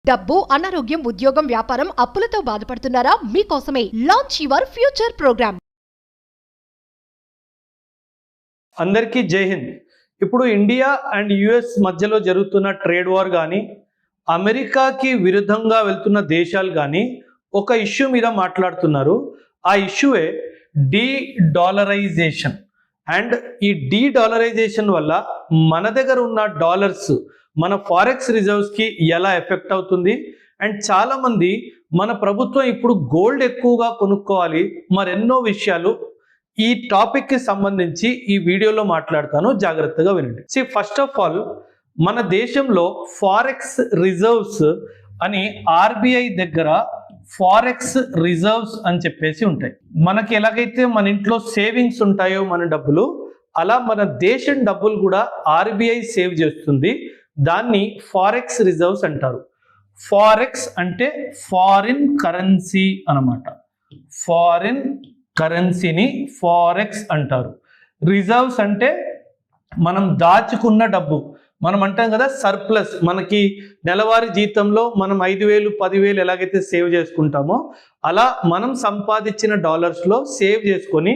డబ్బు, అనారోగ్యం, ఉద్యోగం, వ్యాపారం, అప్పులతో బాధపడుతున్నారా? మీకోసమే లాంచ్ యువర్ ఫ్యూచర్ ప్రోగ్రామ్. అందరికీ జై హింద్. ఇప్పుడు ఇండియా అండ్ యుఎస్ మధ్యలో జరుగుతున్న ట్రేడ్ వార్ కానీ, అమెరికాకి విరుద్ధంగా వెళ్తున్న దేశాలు కానీ ఒక ఇష్యూ మీద మాట్లాడుతున్నారు. ఆ ఇష్యూయే డీ-డాలరైజేషన్. అండ్ ఈ డీ-డాలరైజేషన్ వల్ల మన దగ్గర ఉన్న డాలర్స్ మన ఫారెక్స్ రిజర్వ్స్కి ఎలా ఎఫెక్ట్ అవుతుంది. అండ్ చాలామంది మన ప్రభుత్వం ఇప్పుడు గోల్డ్ ఎక్కువగా కొనుక్కోవాలి, మరెన్నో విషయాలు ఈ టాపిక్కి సంబంధించి ఈ వీడియోలో మాట్లాడతాను, జాగ్రత్తగా వినండి. ఫస్ట్ ఆఫ్ ఆల్, మన దేశంలో ఫారెక్స్ రిజర్వ్స్ అని ఆర్బీఐ దగ్గర ఫారెక్స్ రిజర్వ్స్ అని చెప్పేసి ఉంటాయి. మనకి ఎలాగైతే మన ఇంట్లో సేవింగ్స్ ఉంటాయో మన డబ్బులు, అలా మన దేశం డబ్బులు కూడా ఆర్బీఐ సేవ్ చేస్తుంది. దాన్ని ఫారెక్స్ రిజర్వ్స్ అంటారు. ఫారెక్స్ అంటే ఫారిన్ కరెన్సీ అన్నమాట. ఫారిన్ కరెన్సీని ఫారెక్స్ అంటారు. రిజర్వ్స్ అంటే మనం దాచుకున్న డబ్బు. మనం అంటాం కదా సర్ప్లస్. మనకి నెలవారీ జీతంలో మనం 5,000 10,000 ఎలాగైతే సేవ్ చేసుకుంటామో అలా మనం సంపాదించిన డాలర్స్లో సేవ్ చేసుకొని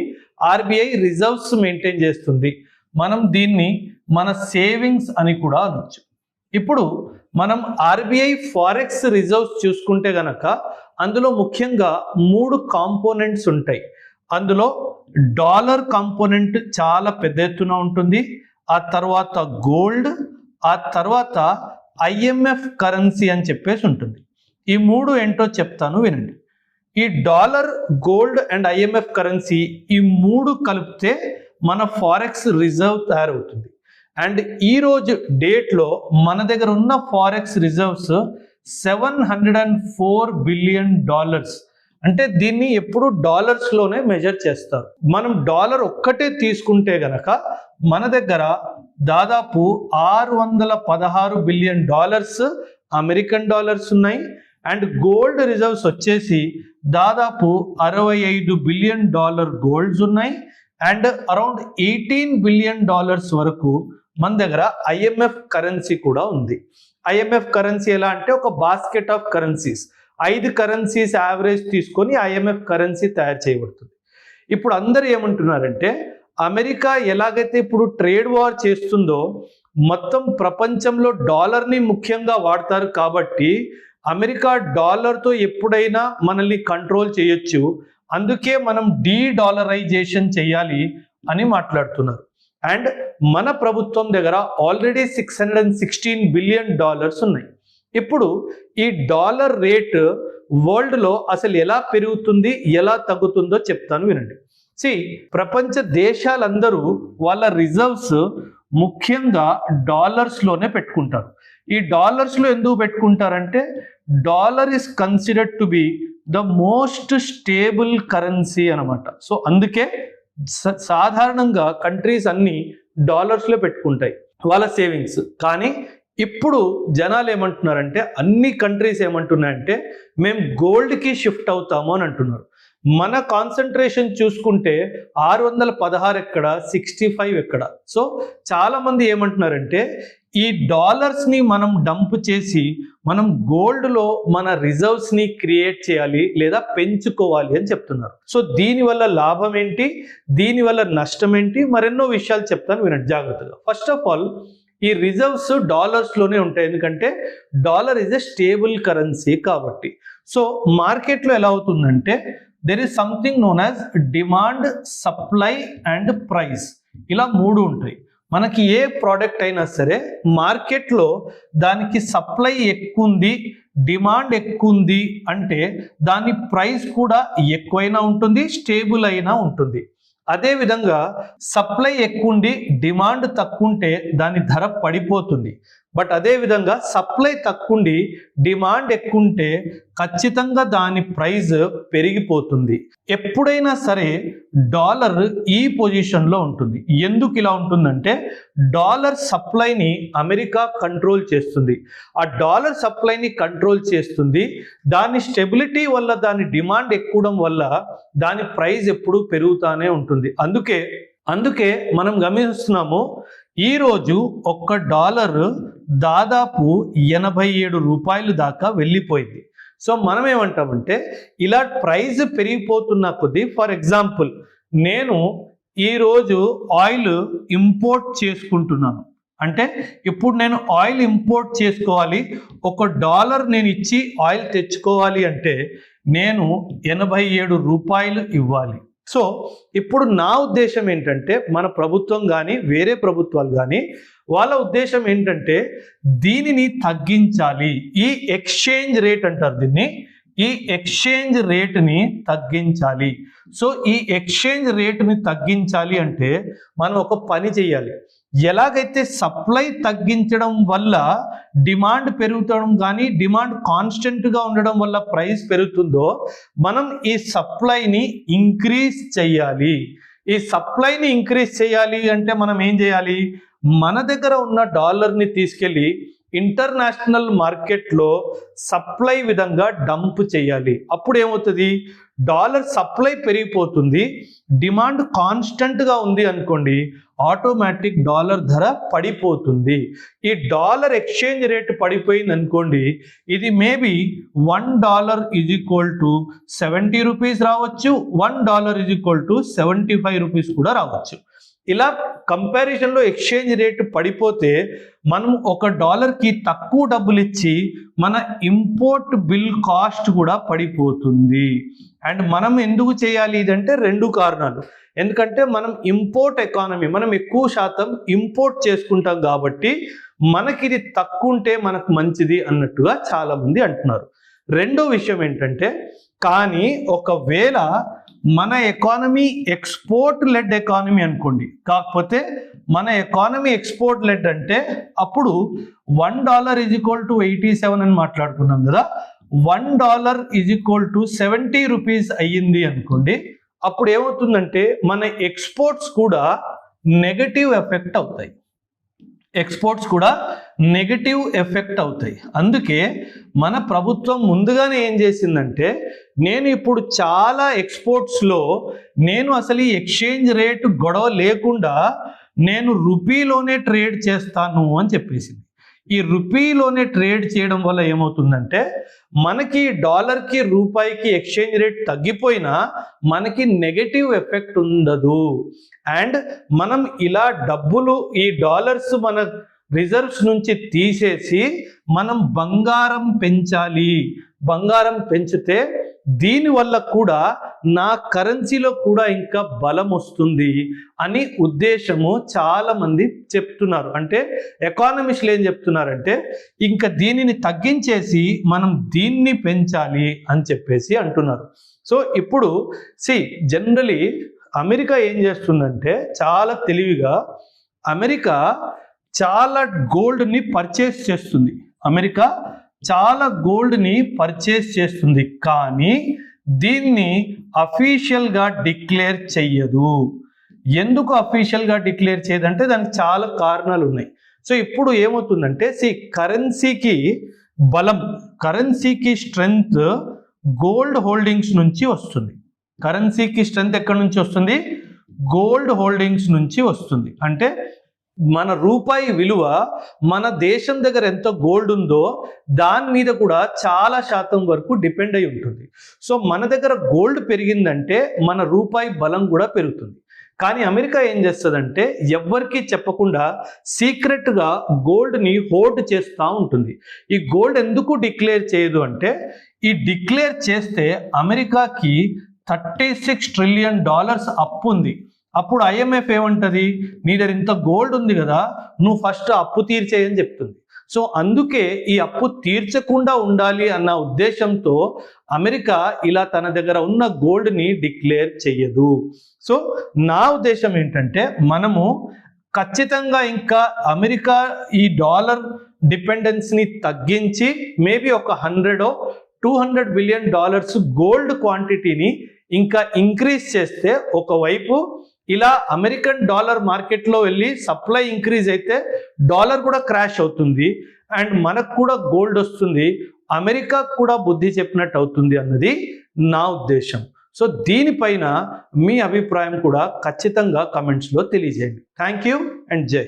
ఆర్బీఐ రిజర్వ్స్ మెయింటైన్ చేస్తుంది. మనం దీన్ని మన సేవింగ్స్ అని కూడా అనొచ్చు. ఇప్పుడు మనం ఆర్బీఐ ఫారెక్స్ రిజర్వ్స్ చూసుకుంటే గనక అందులో ముఖ్యంగా 3 కాంపోనెంట్స్ ఉంటాయి. అందులో డాలర్ కాంపోనెంట్ చాలా పెద్ద ఎత్తున ఉంటుంది. ఆ తర్వాత గోల్డ్, ఆ తర్వాత ఐఎంఎఫ్ కరెన్సీ అని చెప్పేసి ఉంటుంది. ఈ 3 ఏంటో చెప్తాను, వినండి. ఈ dollar, gold and IMF currency, ఈ 3 కలిపితే మన ఫారెక్స్ రిజర్వ్ తయారవుతుంది. అండ్ ఈరోజు డేట్లో మన దగ్గర ఉన్న ఫారెక్స్ రిజర్వ్స్ $704 బిలియన్. అంటే దీన్ని ఎప్పుడు డాలర్స్లోనే మెజర్ చేస్తారు. మనం డాలర్ ఒక్కటే తీసుకుంటే గనక మన దగ్గర దాదాపు $616 బిలియన్ అమెరికన్ డాలర్స్ ఉన్నాయి. అండ్ గోల్డ్ రిజర్వ్స్ వచ్చేసి దాదాపు $65 బిలియన్ గోల్డ్స్ ఉన్నాయి. అండ్ అరౌండ్ $18 బిలియన్ వరకు మన దగ్గర ఐఎంఎఫ్ కరెన్సీ కూడా ఉంది. ఐఎంఎఫ్ కరెన్సీ ఎలా అంటే ఒక basket of currencies, 5 currencies average తీసుకొని ఐఎంఎఫ్ కరెన్సీ తయారు చేయబడుతుంది. ఇప్పుడు అందరూ ఏమంటున్నారంటే అమెరికా ఎలాగైతే ఇప్పుడు ట్రేడ్ వార్ చేస్తుందో మొత్తం ప్రపంచంలో డాలర్ని ముఖ్యంగా వాడతారు కాబట్టి అమెరికా డాలర్తో ఎప్పుడైనా మనల్ని కంట్రోల్ చేయొచ్చు, అందుకే మనం డీ-డాలరైజేషన్ చేయాలి అని మాట్లాడుతున్నారు. అండ్ మన ప్రభుత్వం దగ్గర ఆల్రెడీ $616 బిలియన్ ఉన్నాయి. ఇప్పుడు ఈ డాలర్ రేట్ వరల్డ్లో అసలు ఎలా పెరుగుతుంది, ఎలా తగ్గుతుందో చెప్తాను, వినండి. ప్రపంచ దేశాలందరూ వాళ్ళ రిజర్వ్స్ ముఖ్యంగా డాలర్స్లోనే పెట్టుకుంటారు. ఈ డాలర్స్లో ఎందుకు పెట్టుకుంటారంటే dollar is considered to be the most stable currency అనమాట. సో అందుకే సాధారణంగా కంట్రీస్ అన్ని డాలర్స్లో పెట్టుకుంటాయి వాళ్ళ సేవింగ్స్. కానీ ఇప్పుడు జనాలు ఏమంటున్నారంటే, అన్ని కంట్రీస్ ఏమంటున్నాయంటే మేము గోల్డ్కి షిఫ్ట్ అవుతాము అని అంటున్నారు. మన కాన్సన్ట్రేషన్ చూసుకుంటే 616 ఎక్కడ, 65 ఎక్కడ. సో చాలామంది ఏమంటున్నారంటే ఈ డాలర్స్ని మనం డంప్ చేసి మనం గోల్డ్లో మన రిజర్వ్స్ని క్రియేట్ చేయాలి లేదా పెంచుకోవాలి అని చెప్తున్నారు. సో దీనివల్ల లాభం ఏంటి, దీనివల్ల నష్టం ఏంటి, మరెన్నో విషయాలు చెప్తాను, వినండి జాగ్రత్తగా. ఫస్ట్ ఆఫ్ ఆల్, ఈ రిజర్వ్స్ డాలర్స్లోనే ఉంటాయి, ఎందుకంటే dollar is a stable currency కాబట్టి. సో మార్కెట్లో ఎలా అవుతుందంటే there is something known as demand, supply and price. ఇలా 3 ఉంటాయి. మనకి ఏ ప్రోడక్ట్ అయినా సరే మార్కెట్లో దానికి సప్లై ఎక్కువ ఉంది, డిమాండ్ ఎక్కువ ఉంది అంటే దాని ప్రైస్ కూడా ఎక్కువైనా ఉంటుంది, స్టేబుల్ అయినా ఉంటుంది. అదేవిధంగా సప్లై ఎక్కువ ఉండి డిమాండ్ తక్కువ ఉంటే దాని ధర పడిపోతుంది. బట్ అదేవిధంగా సప్లై తక్కువ ఉండి డిమాండ్ ఎక్కువ ఉంటే ఖచ్చితంగా దాని ప్రైస్ పెరిగిపోతుంది. ఎప్పుడైనా సరే డాలర్ ఈ పొజిషన్లో ఉంటుంది. ఎందుకు ఇలా ఉంటుందంటే డాలర్ సప్లైని అమెరికా కంట్రోల్ చేస్తుంది. ఆ డాలర్ సప్లైని కంట్రోల్ చేస్తుంది. దాని స్టెబిలిటీ వల్ల, దాని డిమాండ్ ఎక్కువడం వల్ల దాని ప్రైస్ ఎప్పుడూ పెరుగుతూనే ఉంటుంది. అందుకే మనం గమనిస్తున్నాము ఈరోజు $1 దాదాపు 87 రూపాయలు దాకా వెళ్ళిపోయింది. సో మనం ఏమంటామంటే ఇలా ప్రైస్ పెరిగిపోతున్న కొద్దీ, ఫర్ ఎగ్జాంపుల్ నేను ఈరోజు ఆయిల్ ఇంపోర్ట్ చేసుకుంటున్నాను. అంటే ఇప్పుడు నేను ఆయిల్ ఇంపోర్ట్ చేసుకోవాలి, $1 నేను ఇచ్చి ఆయిల్ తెచ్చుకోవాలి అంటే నేను 87 రూపాయలు ఇవ్వాలి. సో ఇప్పుడు నా ఉద్దేశం ఏంటంటే, మన ప్రభుత్వం కానీ వేరే ప్రభుత్వాలు కానీ వాళ్ళ ఉద్దేశం ఏంటంటే దీనిని తగ్గించాలి. ఈ ఎక్స్చేంజ్ రేట్ అంటారు దీన్ని, ఈ ఎక్స్చేంజ్ రేట్ని తగ్గించాలి. సో ఈ ఎక్స్చేంజ్ రేట్ని తగ్గించాలి అంటే మనం ఒక పని చేయాలి. ఎలాగైతే సప్లై తగ్గించడం వల్ల డిమాండ్ పెరుగుతడం కానీ డిమాండ్ కాన్స్టెంట్గా ఉండడం వల్ల ప్రైస్ పెరుగుతుందో, మనం ఈ సప్లైని ఇంక్రీజ్ చేయాలి. ఈ సప్లైని ఇంక్రీజ్ చేయాలి అంటే మనం ఏం చేయాలి? మన దగ్గర ఉన్న డాలర్ని తీసుకెళ్ళి ఇంటర్నేషనల్ మార్కెట్లో సప్లై విధంగా డంప్ చేయాలి. అప్పుడు ఏమవుతుంది? డాలర్ సప్లై పెరిగిపోతుంది, డిమాండ్ కాన్స్టెంట్గా ఉంది అనుకోండి, ఆటోమేటిక్ డాలర్ ధర పడిపోతుంది. ఈ డాలర్ ఎక్స్చేంజ్ రేట్ పడిపోయింది అనుకోండి, ఇది మేబీ $1 = 70 రూపీస్ రావచ్చు, $1 = 75 రూపీస్ కూడా రావచ్చు. ఇలా కంపారిజన్లో ఎక్స్చేంజ్ రేట్ పడిపోతే మనం $1కి తక్కువ డబ్బులు ఇచ్చి మన ఇంపోర్ట్ బిల్ కాస్ట్ కూడా పడిపోతుంది. అండ్ మనం ఎందుకు చేయాలి ఇదంటే 2 కారణాలు. ఎందుకంటే మనం ఇంపోర్ట్ ఎకానమీ, మనం ఎక్కువ శాతం ఇంపోర్ట్ చేసుకుంటాం కాబట్టి మనకి ఇది తక్కువ ఉంటే మనకు మంచిది అన్నట్టుగా చాలా మంది అంటున్నారు. రెండో విషయం ఏంటంటే, కానీ ఒకవేళ మన ఎకానమీ ఎక్స్పోర్ట్ లెడ్ ఎకానమీ అనుకోండి, కాకపోతే మన ఎకానమీ ఎక్స్పోర్ట్ లెడ్ అంటే అప్పుడు $1 = 87 అని మాట్లాడుకున్నాం కదా, $1 = 70 రూపీస్ అయ్యింది అనుకోండి, అప్పుడు ఏమవుతుందంటే మన ఎక్స్పోర్ట్స్ కూడా నెగటివ్ ఎఫెక్ట్ అవుతాయి. ఎక్స్పోర్ట్స్ కూడా నెగటివ్ ఎఫెక్ట్ అవుతాయి. అందుకే మన ప్రభుత్వం ముందుగానే ఏం చేసిందంటే, నేను ఇప్పుడు చాలా ఎక్స్పోర్ట్స్లో నేను అసలు ఈ ఎక్స్చేంజ్ రేట్ గొడవ లేకుండా నేను రూపీలోనే ట్రేడ్ చేస్తాను అని చెప్పేసింది. ఈ రూపీలోనే ట్రేడ్ చేయడం వల్ల ఏమవుతుందంటే, మనకి డాలర్కి రూపాయికి ఎక్స్చేంజ్ రేట్ తగ్గిపోయినా మనకి నెగటివ్ ఎఫెక్ట్ ఉండదు. అండ్ మనం ఇలా డబ్బులు, ఈ డాలర్స్ మన రిజర్వ్స్ నుంచి తీసేసి మనం బంగారం పెంచాలి. బంగారం పెంచితే దీనివల్ల కూడా నా కరెన్సీలో కూడా ఇంకా బలం వస్తుంది అని ఉద్దేశము చాలా మంది చెప్తున్నారు. అంటే ఎకానమిస్టులు ఏం చెప్తున్నారంటే, ఇంకా దీనిని తగ్గించేసి మనం దీన్ని పెంచాలి అని చెప్పేసి అంటున్నారు. సో ఇప్పుడు జనరలీ అమెరికా ఏం చేస్తుందంటే, చాలా తెలివిగా అమెరికా చాలా గోల్డ్ని పర్చేస్ చేస్తుంది. అమెరికా చాలా గోల్డ్ని పర్చేస్ చేస్తుంది, కానీ దీన్ని అఫీషియల్గా డిక్లేర్ చెయ్యదు. ఎందుకు అఫీషియల్గా డిక్లేర్ చేయదంటే దానికి చాలా కారణాలు ఉన్నాయి. సో ఇప్పుడు ఏమవుతుందంటే, కరెన్సీకి బలం, కరెన్సీకి స్ట్రెంగ్త్ గోల్డ్ హోల్డింగ్స్ నుంచి వస్తుంది. కరెన్సీకి స్ట్రెంగ్త్ ఎక్కడి నుంచి వస్తుంది? గోల్డ్ హోల్డింగ్స్ నుంచి వస్తుంది. అంటే మన రూపాయి విలువ, మన దేశం దగ్గర ఎంత గోల్డ్ ఉందో దాని మీద కూడా చాలా శాతం వరకు డిపెండ్ అయి ఉంటుంది. సో మన దగ్గర గోల్డ్ పెరిగిందంటే మన రూపాయి బలం కూడా పెరుగుతుంది. కానీ అమెరికా ఏం చేస్తుందంటే, ఎవ్వరికీ చెప్పకుండా సీక్రెట్గా గోల్డ్ని హోల్డ్ చేస్తూ ఉంటుంది. ఈ గోల్డ్ ఎందుకు డిక్లేర్ చేయదు అంటే, ఈ డిక్లేర్ చేస్తే అమెరికాకి $36 ట్రిలియన్ అప్పు ఉంది. అప్పుడు IMF ఏమంటది, నీ దగ్గర ఇంత గోల్డ్ ఉంది కదా, నువ్వు ఫస్ట్ అప్పు తీర్చేయని చెప్తుంది. సో అందుకే ఈ అప్పు తీర్చకుండా ఉండాలి అన్న ఉద్దేశంతో అమెరికా ఇలా తన దగ్గర ఉన్న గోల్డ్ని డిక్లేర్ చెయ్యదు. సో నా ఉద్దేశం ఏంటంటే, మనము ఖచ్చితంగా ఇంకా అమెరికా ఈ డాలర్ డిపెండెన్స్ని తగ్గించి మేబీ ఒక $100-200 బిలియన్ గోల్డ్ క్వాంటిటీని ఇంకా ఇంక్రీజ్ చేస్తే, ఒకవైపు ఇలా అమెరికన్ డాలర్ మార్కెట్లో వెళ్ళి సప్లై ఇంక్రీజ్ అయితే డాలర్ కూడా క్రాష్ అవుతుంది అండ్ మనకు కూడా గోల్డ్ వస్తుంది, అమెరికా కూడా బుద్ధి చెప్పినట్టు అవుతుంది అన్నది నా ఉద్దేశం. సో దీనిపైన మీ అభిప్రాయం కూడా ఖచ్చితంగా కమెంట్స్లో తెలియజేయండి. థ్యాంక్ యూ అండ్ జై.